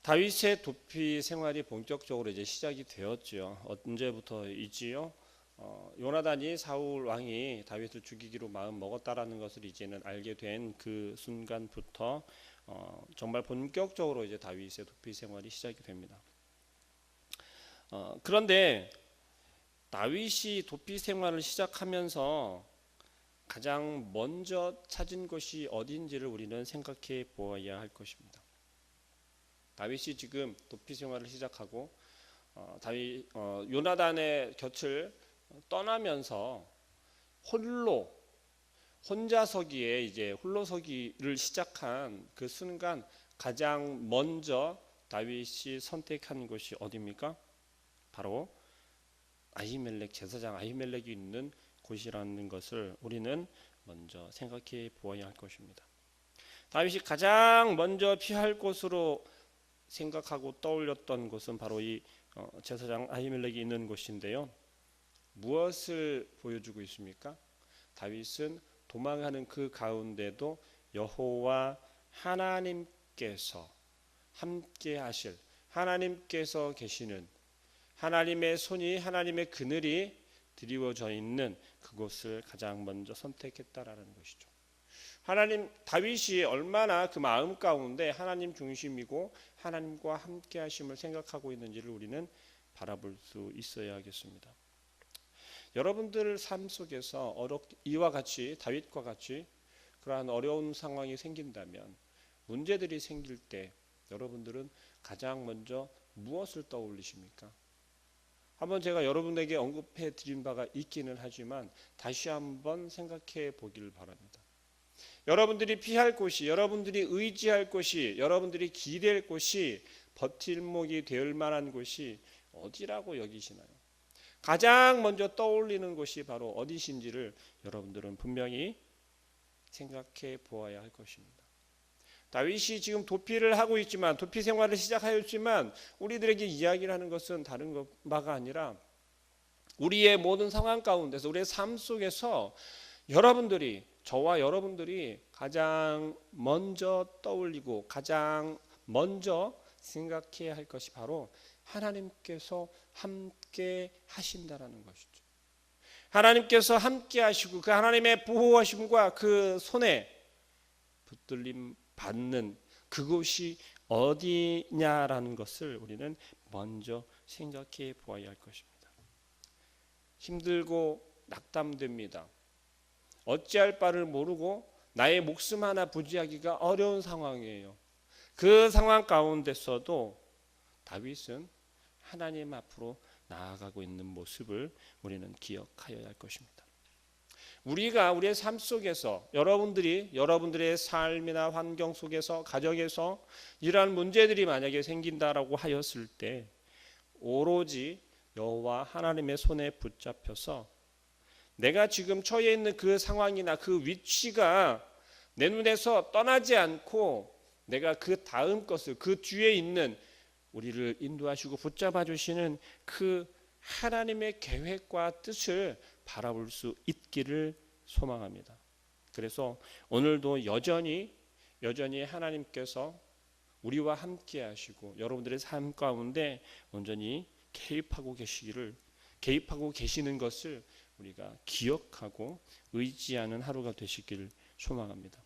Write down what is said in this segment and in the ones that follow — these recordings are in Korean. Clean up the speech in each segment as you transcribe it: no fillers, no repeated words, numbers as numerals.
다윗의 도피 생활이 본격적으로 이제 시작이 되었지요. 언제부터이지요? 요나단이 사울 왕이 다윗을 죽이기로 마음 먹었다라는 것을 이제는 알게 된 그 순간부터 정말 본격적으로 이제 다윗의 도피 생활이 시작이 됩니다. 그런데 다윗이 도피 생활을 시작하면서 가장 먼저 찾은 곳이 어딘지를 우리는 생각해 보아야 할 것입니다. 다윗이 지금 도피 생활을 시작하고 요나단의 곁을 떠나면서 혼자 서기에 이제 홀로 서기를 시작한 그 순간 가장 먼저 다윗이 선택한 곳이 어디입니까? 바로 아히멜렉 제사장 아히멜렉이 있는 곳이라는 것을 우리는 먼저 생각해 보아야 할 것입니다. 다윗이 가장 먼저 피할 곳으로 생각하고 떠올렸던 곳은 바로 이 제사장 아히멜렉이 있는 곳인데요. 무엇을 보여주고 있습니까? 다윗은 도망하는 그 가운데도 여호와 하나님께서 함께 하실, 하나님께서 계시는, 하나님의 손이, 하나님의 그늘이 드리워져 있는 그곳을 가장 먼저 선택했다라는 것이죠. 다윗이 얼마나 그 마음 가운데 하나님 중심이고 하나님과 함께 하심을 생각하고 있는지를 우리는 바라볼 수 있어야겠습니다. 여러분들 삶 속에서 이와 같이 다윗과 같이 그러한 어려운 상황이 생긴다면, 문제들이 생길 때 여러분들은 가장 먼저 무엇을 떠올리십니까? 한번 제가 여러분에게 언급해 드린 바가 있기는 하지만 다시 한번 생각해 보기를 바랍니다. 여러분들이 피할 곳이, 여러분들이 의지할 곳이, 여러분들이 기댈 곳이, 버팀목이 될 만한 곳이 어디라고 여기시나요? 가장 먼저 떠올리는 곳이 바로 어디신지를 여러분들은 분명히 생각해 보아야 할 것입니다. 다윗이 지금 도피를 하고 있지만, 도피 생활을 시작하였지만 우리들에게 이야기를 하는 것은 다른 바가 아니라 우리의 모든 상황 가운데서, 우리의 삶 속에서 여러분들이, 저와 여러분들이 가장 먼저 떠올리고 가장 먼저 생각해야 할 것이 바로 하나님께서 함께 하신다라는 것이죠. 하나님께서 함께 하시고 그 하나님의 보호하심과 그 손에 붙들림 받는 그곳이 어디냐라는 것을 우리는 먼저 생각해 보아야 할 것입니다. 힘들고 낙담됩니다. 어찌할 바를 모르고 나의 목숨 하나 부지하기가 어려운 상황이에요. 그 상황 가운데서도 다윗은 하나님 앞으로 나아가고 있는 모습을 우리는 기억하여야 할 것입니다. 우리가 우리의 삶 속에서, 여러분들의 삶이나 환경 속에서, 가정에서 이러한 문제들이 만약에 생긴다라고 하였을 때 오로지 여호와 하나님의 손에 붙잡혀서 내가 지금 처해 있는 그 상황이나 그 위치가 내 눈에서 떠나지 않고 내가 그 다음 것을, 그 뒤에 있는 우리를 인도하시고 붙잡아 주시는 그 하나님의 계획과 뜻을 바라볼 수 있기를 소망합니다. 그래서 오늘도 여전히 하나님께서 우리와 함께 하시고 여러분들의 삶 가운데 온전히 개입하고 계시는 것을 우리가 기억하고 의지하는 하루가 되시길 소망합니다.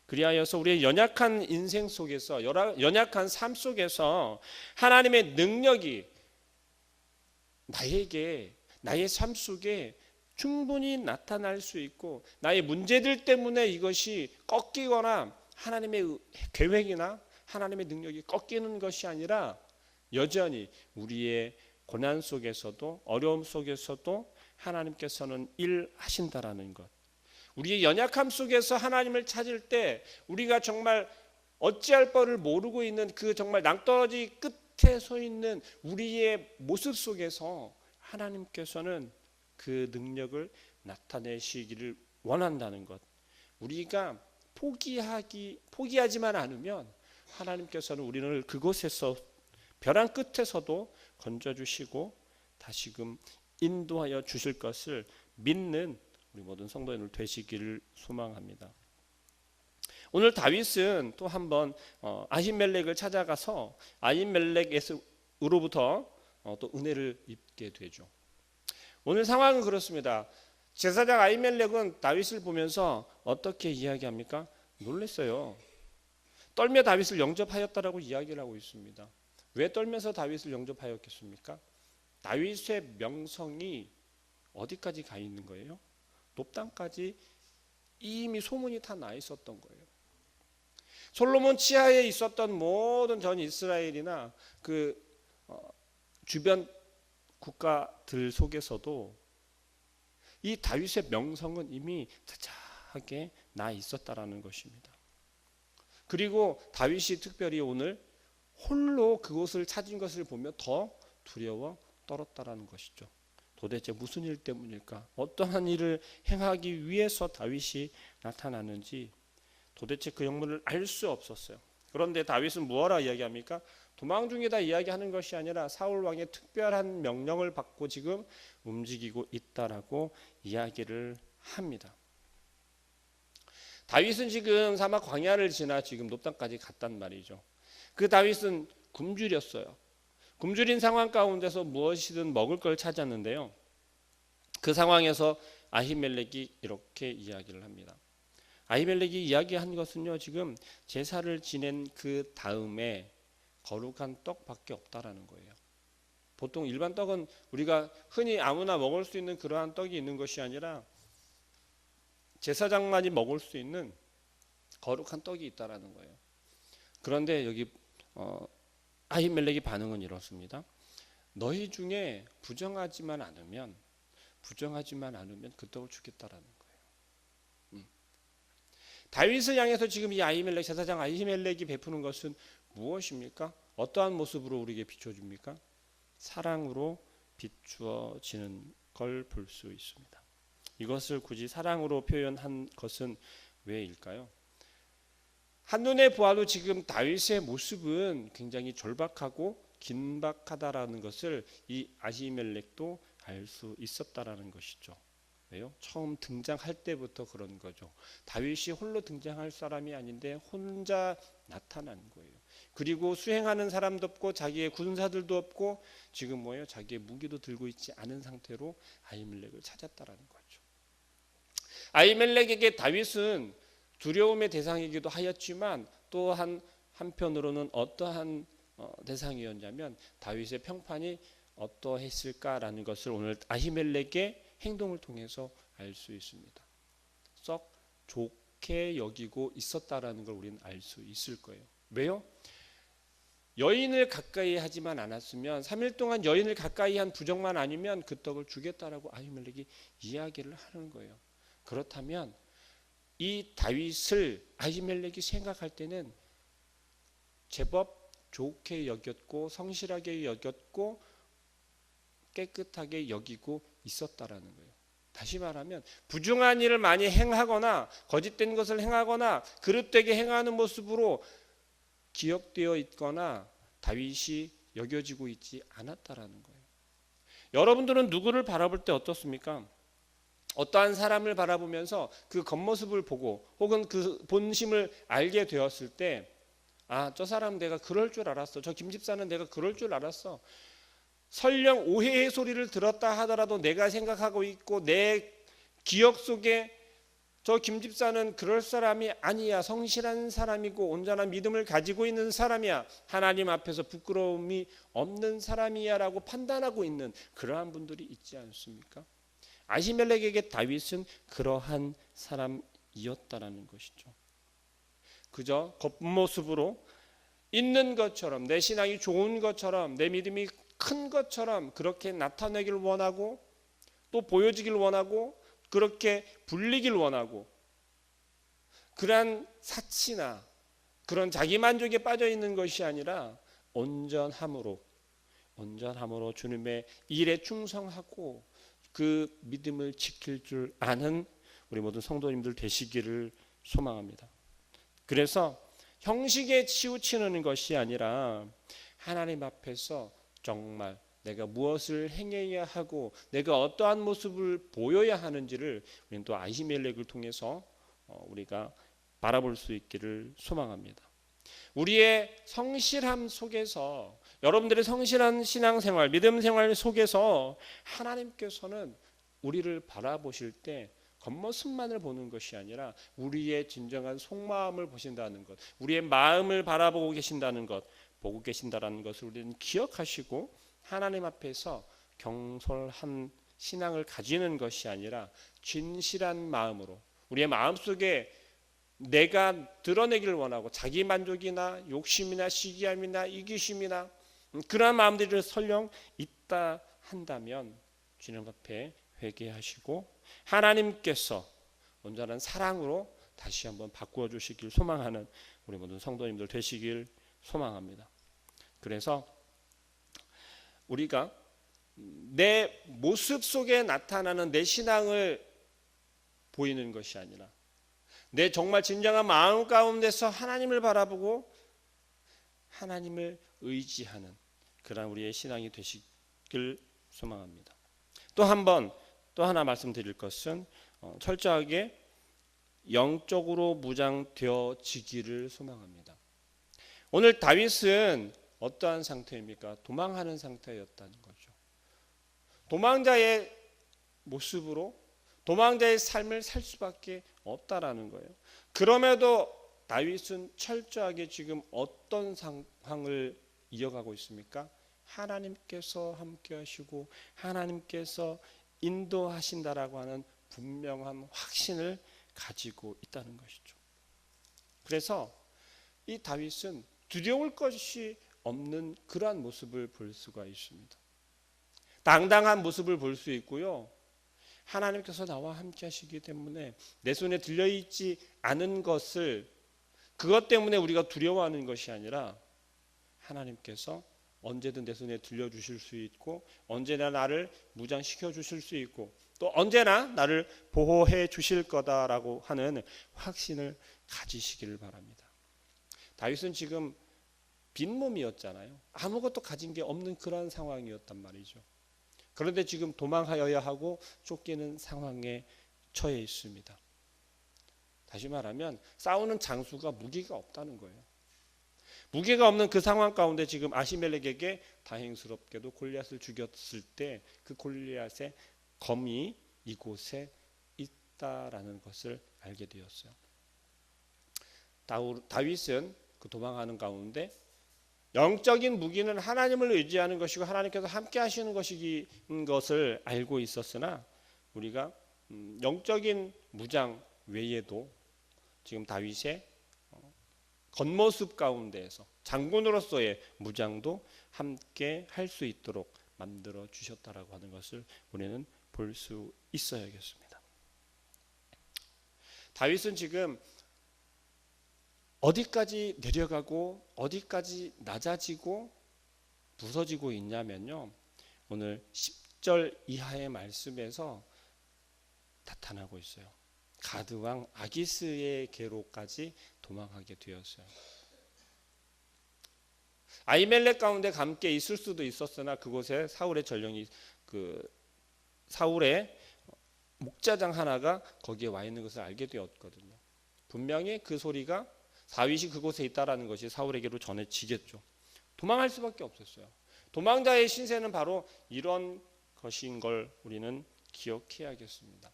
그리하여서 우리의 연약한 인생 속에서, 연약한 삶 속에서 하나님의 능력이 나의 삶 속에 충분히 나타날 수 있고, 나의 문제들 때문에 이것이 꺾이거나 하나님의 계획이나 하나님의 능력이 꺾이는 것이 아니라 여전히 우리의 고난 속에서도, 어려움 속에서도 하나님께서는 일하신다라는 것, 우리의 연약함 속에서 하나님을 찾을 때 우리가 정말 어찌할 바를 모르고 있는 그 정말 낭떠러지 끝에 서 있는 우리의 모습 속에서 하나님께서는 그 능력을 나타내시기를 원한다는 것, 우리가 포기하지만 않으면 하나님께서는 우리를 그곳에서, 벼랑 끝에서도 건져주시고 다시금 인도하여 주실 것을 믿는 우리 모든 성도님들 되시기를 소망합니다. 오늘 다윗은 또 한번 아히멜렉을 찾아가서 아히멜렉으로부터 또 은혜를 입게 되죠. 오늘 상황은 그렇습니다. 제사장 아히멜렉은 다윗을 보면서 어떻게 이야기합니까? 놀랐어요. 떨며 다윗을 영접하였다라고 이야기를 하고 있습니다. 왜 떨면서 다윗을 영접하였겠습니까? 다윗의 명성이 어디까지 가 있는 거예요? 높당까지 이미 소문이 다 나 있었던 거예요. 솔로몬 치하에 있었던 모든 전 이스라엘이나 그 주변 국가들 속에서도 이 다윗의 명성은 이미 자자하게 나 있었다라는 것입니다. 그리고 다윗이 특별히 오늘 홀로 그곳을 찾은 것을 보며 더 두려워 떨었다라는 것이죠. 도대체 무슨 일 때문일까? 어떠한 일을 행하기 위해서 다윗이 나타나는지 도대체 그 영문을 알 수 없었어요. 그런데 다윗은 무엇라 이야기합니까? 도망 중이다 이야기하는 것이 아니라 사울 왕의 특별한 명령을 받고 지금 움직이고 있다라고 이야기를 합니다. 다윗은 지금 사막 광야를 지나 지금 높당까지 갔단 말이죠. 그 다윗은 굶주렸어요. 굶주린 상황 가운데서 무엇이든 먹을 걸 찾았는데요. 그 상황에서 아히멜렉이 이렇게 이야기를 합니다. 아히멜렉이 이야기한 것은요, 지금 제사를 지낸 그 다음에 거룩한 떡밖에 없다라는 거예요. 보통 일반 떡은 우리가 흔히 아무나 먹을 수 있는 그러한 떡이 있는 것이 아니라 제사장만이 먹을 수 있는 거룩한 떡이 있다라는 거예요. 그런데 여기 아히멜렉의 반응은 이렇습니다. 너희 중에 부정하지만 않으면 그 떡을 주겠다라는 거예요. 다윗을 향해서 지금 이 아히멜렉 제사장 아히멜렉이 베푸는 것은 무엇입니까? 어떠한 모습으로 우리에게 비춰줍니까? 사랑으로 비추어지는 걸 볼 수 있습니다. 이것을 굳이 사랑으로 표현한 것은 왜일까요? 한눈에 보아도 지금 다윗의 모습은 굉장히 절박하고 긴박하다라는 것을 이 아히멜렉도 알 수 있었다라는 것이죠. 왜요? 처음 등장할 때부터 그런 거죠. 다윗이 홀로 등장할 사람이 아닌데 혼자 나타난 거예요. 그리고 수행하는 사람도 없고 자기의 군사들도 없고 지금 뭐예요? 자기의 무기도 들고 있지 않은 상태로 아히멜렉을 찾았다라는 거죠. 아히멜렉에게 다윗은 두려움의 대상이기도 하였지만 또 한편으로는 어떠한 대상이었냐면 다윗의 평판이 어떠했을까라는 것을 오늘 아히멜렉의 행동을 통해서 알 수 있습니다. 썩 좋게 여기고 있었다라는 걸 우리는 알 수 있을 거예요. 왜요? 여인을 가까이 하지만 않았으면 3일 동안 여인을 가까이 한 부정만 아니면 그 떡을 주겠다라고 아히멜렉이 이야기를 하는 거예요. 그렇다면 이 다윗을 아히멜렉이 생각할 때는 제법 좋게 여겼고 성실하게 여겼고 깨끗하게 여기고 있었다라는 거예요. 다시 말하면 부정한 일을 많이 행하거나 거짓된 것을 행하거나 그릇되게 행하는 모습으로 기억되어 있거나 다윗이 여겨지고 있지 않았다라는 거예요. 여러분들은 누구를 바라볼 때 어떻습니까? 어떠한 사람을 바라보면서 그 겉모습을 보고 혹은 그 본심을 알게 되었을 때 아, 저 사람 내가 그럴 줄 알았어. 저 김집사는 내가 그럴 줄 알았어. 설령 오해의 소리를 들었다 하더라도 내가 생각하고 있고 내 기억 속에 저 김집사는 그럴 사람이 아니야. 성실한 사람이고 온전한 믿음을 가지고 있는 사람이야. 하나님 앞에서 부끄러움이 없는 사람이야 라고 판단하고 있는 그러한 분들이 있지 않습니까? 아히멜렉에게 다윗은 그러한 사람이었다라는 것이죠. 그저 겉모습으로 있는 것처럼 내 신앙이 좋은 것처럼 내 믿음이 큰 것처럼 그렇게 나타내길 원하고 또 보여지길 원하고 그렇게 불리길 원하고 그러한 사치나 그런 자기만족에 빠져 있는 것이 아니라 온전함으로 주님의 일에 충성하고 그 믿음을 지킬 줄 아는 우리 모든 성도님들 되시기를 소망합니다. 그래서 형식에 치우치는 것이 아니라 하나님 앞에서 정말 내가 무엇을 행해야 하고 내가 어떠한 모습을 보여야 하는지를 우리는 또 아히멜렉을 통해서 우리가 바라볼 수 있기를 소망합니다. 우리의 성실함 속에서, 여러분들의 성실한 신앙생활, 믿음 생활 속에서 하나님께서는 우리를 바라보실 때 겉모습만을 보는 것이 아니라 우리의 진정한 속마음을 보신다는 것, 우리의 마음을 바라보고 계신다는 것, 보고 계신다는 것을 우리는 기억하시고 하나님 앞에서 경솔한 신앙을 가지는 것이 아니라 진실한 마음으로, 우리의 마음속에 내가 드러내기를 원하고 자기 만족이나 욕심이나 시기함이나 이기심이나 그러한 마음들이 설령 있다 한다면 주님 앞에 회개하시고 하나님께서 온전한 사랑으로 다시 한번 바꾸어 주시길 소망하는 우리 모든 성도님들 되시길 소망합니다. 그래서 우리가 내 모습 속에 나타나는 내 신앙을 보이는 것이 아니라 내 정말 진정한 마음 가운데서 하나님을 바라보고 하나님을 의지하는 그런 우리의 신앙이 되시길 소망합니다. 또 하나 말씀드릴 것은 철저하게 영적으로 무장되어지기를 소망합니다. 오늘 다윗은 어떠한 상태입니까? 도망하는 상태였다는 거죠. 도망자의 모습으로 도망자의 삶을 살 수밖에 없다라는 거예요. 그럼에도 다윗은 철저하게 지금 어떤 상황을 이어가고 있습니까? 하나님께서 함께 하시고 하나님께서 인도하신다라고 하는 분명한 확신을 가지고 있다는 것이죠. 그래서 이 다윗은 두려울 것이 없는 그러한 모습을 볼 수가 있습니다. 당당한 모습을 볼 수 있고요. 하나님께서 나와 함께 하시기 때문에 내 손에 들려있지 않은 것을 그것 때문에 우리가 두려워하는 것이 아니라 하나님께서 언제든 내 손에 들려주실 수 있고 언제나 나를 무장시켜 주실 수 있고 또 언제나 나를 보호해 주실 거다라고 하는 확신을 가지시기를 바랍니다. 다윗은 지금 빈몸이었잖아요. 아무것도 가진 게 없는 그런 상황이었단 말이죠. 그런데 지금 도망하여야 하고 쫓기는 상황에 처해 있습니다. 다시 말하면 싸우는 장수가 무기가 없다는 거예요. 무기가 없는 그 상황 가운데 지금 아히멜렉에게 다행스럽게도 골리앗을 죽였을 때 그 골리앗의 검이 이곳에 있다라는 것을 알게 되었어요. 다윗은 그 도망하는 가운데 영적인 무기는 하나님을 의지하는 것이고 하나님께서 함께 하시는 것인 것을 알고 있었으나 우리가 영적인 무장 외에도 지금 다윗의 겉모습 가운데에서 장군으로서의 무장도 함께 할 수 있도록 만들어 주셨다라고 하는 것을 우리는 볼 수 있어야겠습니다. 다윗은 지금 어디까지 내려가고 어디까지 낮아지고 부서지고 있냐면요. 오늘 10절 이하의 말씀에서 나타나고 있어요. 가드왕 아기스의 계로까지 도망하게 되었어요. 아히멜렉 가운데 함께 있을 수도 있었으나 그곳에 사울의 전령이 사울의 목자장 하나가 거기에 와 있는 것을 알게 되었거든요. 분명히 그 소리가 다윗이 그곳에 있다라는 것이 사울에게로 전해지겠죠. 도망할 수밖에 없었어요. 도망자의 신세는 바로 이런 것인 걸 우리는 기억해야겠습니다.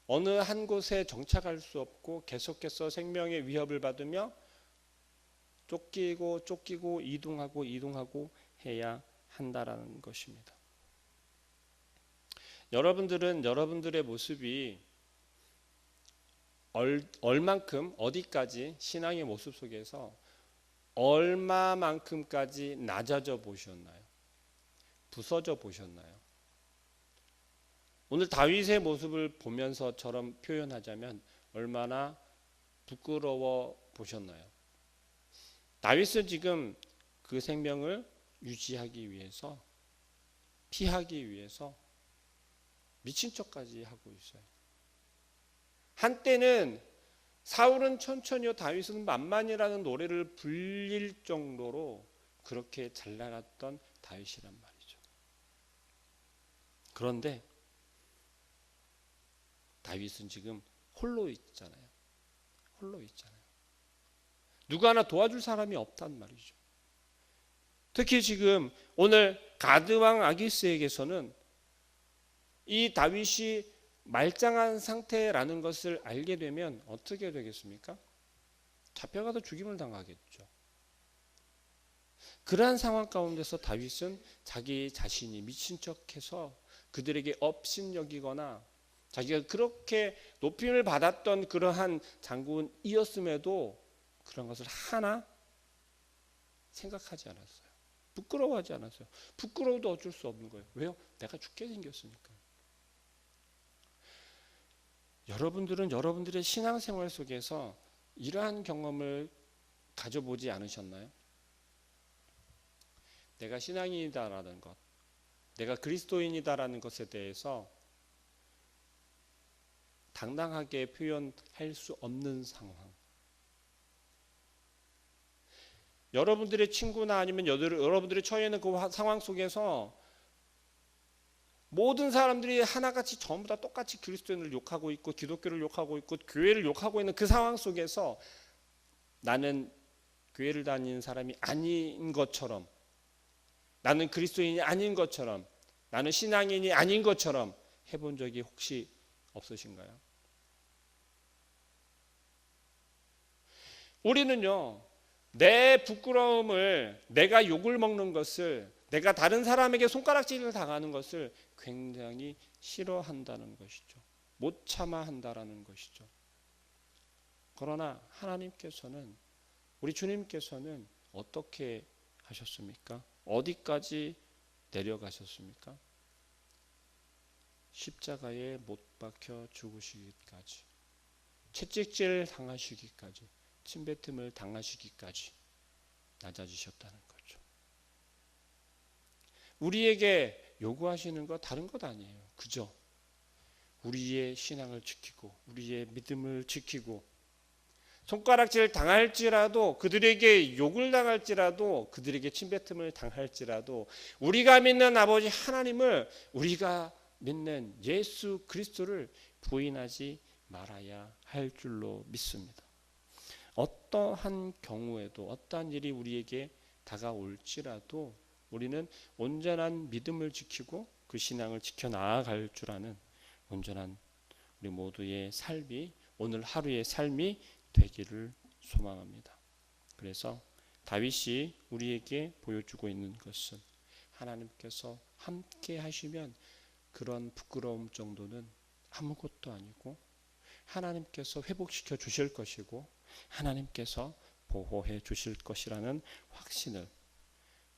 어느 한 곳에 정착할 수 없고 계속해서 생명의 위협을 받으며 쫓기고 이동하고 해야 한다라는 것입니다. 여러분들은 여러분들의 모습이 얼만큼 어디까지 신앙의 모습 속에서 얼마만큼까지 낮아져 보셨나요? 부서져 보셨나요? 오늘 다윗의 모습을 보면서처럼 표현하자면 얼마나 부끄러워 보셨나요? 다윗은 지금 그 생명을 유지하기 위해서 피하기 위해서 미친 척까지 하고 있어요. 한때는 사울은 천천히요 다윗은 만만이라는 노래를 불릴 정도로 그렇게 잘 나갔던 다윗이란 말이죠. 그런데 다윗은 지금 홀로 있잖아요. 홀로 있잖아요. 누구 하나 도와줄 사람이 없단 말이죠. 특히 지금 오늘 가드왕 아기스에게서는 이 다윗이 말짱한 상태라는 것을 알게 되면 어떻게 되겠습니까? 잡혀가도 죽임을 당하겠죠. 그러한 상황 가운데서 다윗은 자기 자신이 미친 척해서 그들에게 업신여기거나 자기가 그렇게 높임을 받았던 그러한 장군이었음에도 그런 것을 하나 생각하지 않았어요. 부끄러워하지 않았어요. 부끄러워도 어쩔 수 없는 거예요. 왜요? 내가 죽게 생겼으니까요. 여러분들은 여러분들의 신앙생활 속에서 이러한 경험을 가져보지 않으셨나요? 내가 신앙인이다라는 것, 내가 그리스도인이다라는 것에 대해서 당당하게 표현할 수 없는 상황. 여러분들의 친구나 아니면 여러분들이 처해 있는 그 상황 속에서 모든 사람들이 하나같이 전부 다 똑같이 그리스도인을 욕하고 있고 기독교를 욕하고 있고 교회를 욕하고 있는 그 상황 속에서 나는 교회를 다니는 사람이 아닌 것처럼, 나는 그리스도인이 아닌 것처럼, 나는 신앙인이 아닌 것처럼 해본 적이 혹시 없으신가요? 우리는요, 내 부끄러움을, 내가 욕을 먹는 것을, 내가 다른 사람에게 손가락질을 당하는 것을 굉장히 싫어한다는 것이죠. 못 참아 한다라는 것이죠. 그러나 하나님께서는, 우리 주님께서는 어떻게 하셨습니까? 어디까지 내려가셨습니까? 십자가에 못 박혀 죽으시기까지, 채찍질 당하시기까지, 침뱉음을 당하시기까지 낮아지셨다는 거죠. 우리에게 요구하시는 거 다른 것 아니에요. 그죠? 우리의 신앙을 지키고 우리의 믿음을 지키고 손가락질 당할지라도, 그들에게 욕을 당할지라도, 그들에게 침뱉음을 당할지라도 우리가 믿는 아버지 하나님을, 우리가 믿는 예수 그리스도를 부인하지 말아야 할 줄로 믿습니다. 어떠한 경우에도, 어떠한 일이 우리에게 다가올지라도 우리는 온전한 믿음을 지키고 그 신앙을 지켜나갈 줄 아는 온전한 우리 모두의 삶이, 오늘 하루의 삶이 되기를 소망합니다. 그래서 다윗이 우리에게 보여주고 있는 것은, 하나님께서 함께 하시면 그런 부끄러움 정도는 아무것도 아니고, 하나님께서 회복시켜 주실 것이고 하나님께서 보호해 주실 것이라는 확신을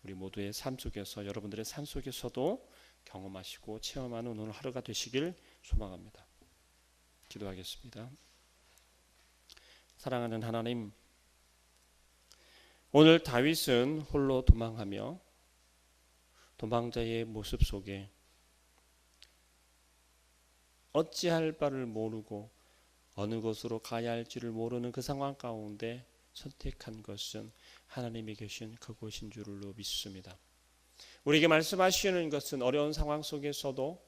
우리 모두의 삶 속에서, 여러분들의 삶 속에서도 경험하시고 체험하는 오늘 하루가 되시길 소망합니다. 기도하겠습니다. 사랑하는 하나님, 오늘 다윗은 홀로 도망하며 도망자의 모습 속에 어찌할 바를 모르고 어느 곳으로 가야 할지를 모르는 그 상황 가운데 선택한 것은 하나님이 계신 그곳인 줄로 믿습니다. 우리에게 말씀하시는 것은 어려운 상황 속에서도,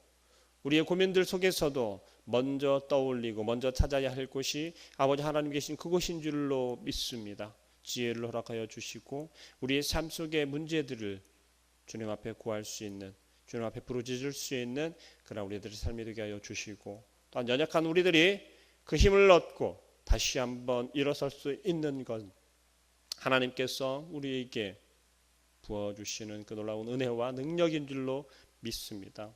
우리의 고민들 속에서도 먼저 떠올리고 먼저 찾아야 할 곳이 아버지 하나님 계신 그곳인 줄로 믿습니다. 지혜를 허락하여 주시고 우리의 삶 속의 문제들을 주님 앞에 구할 수 있는, 주님 앞에 부르짖을 수 있는 그런 우리들의 삶이 되게 하여 주시고, 또한 연약한 우리들이 그 힘을 얻고 다시 한번 일어설 수 있는 것, 하나님께서 우리에게 부어주시는 그 놀라운 은혜와 능력인 줄로 믿습니다.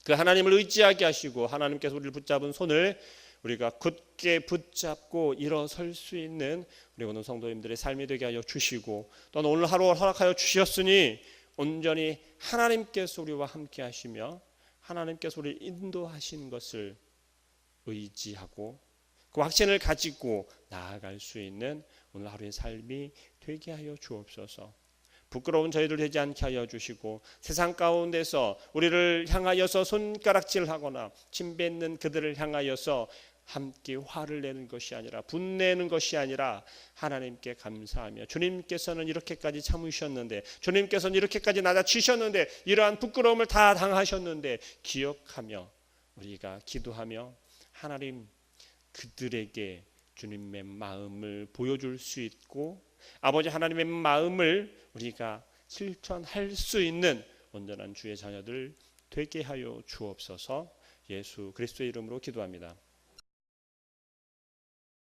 그 하나님을 의지하게 하시고 하나님께서 우리를 붙잡은 손을 우리가 굳게 붙잡고 일어설 수 있는 우리 오늘 성도님들의 삶이 되게 하여 주시고, 또는 오늘 하루 허락하여 주셨으니 온전히 하나님께서 우리와 함께 하시며 하나님께서 우리를 인도하신 것을 의지하고 그 확신을 가지고 나아갈 수 있는 오늘 하루의 삶이 되게 하여 주옵소서. 부끄러운 저희들 되지 않게 하여 주시고, 세상 가운데서 우리를 향하여서 손가락질하거나 침뱉는 그들을 향하여서 함께 화를 내는 것이 아니라, 분내는 것이 아니라 하나님께 감사하며, 주님께서는 이렇게까지 참으셨는데, 주님께서는 이렇게까지 낮아지셨는데, 이러한 부끄러움을 다 당하셨는데 기억하며 우리가 기도하며, 하나님 그들에게 주님의 마음을 보여줄 수 있고 아버지 하나님의 마음을 우리가 실천할 수 있는 온전한 주의 자녀들 되게 하여 주옵소서. 예수 그리스도의 이름으로 기도합니다.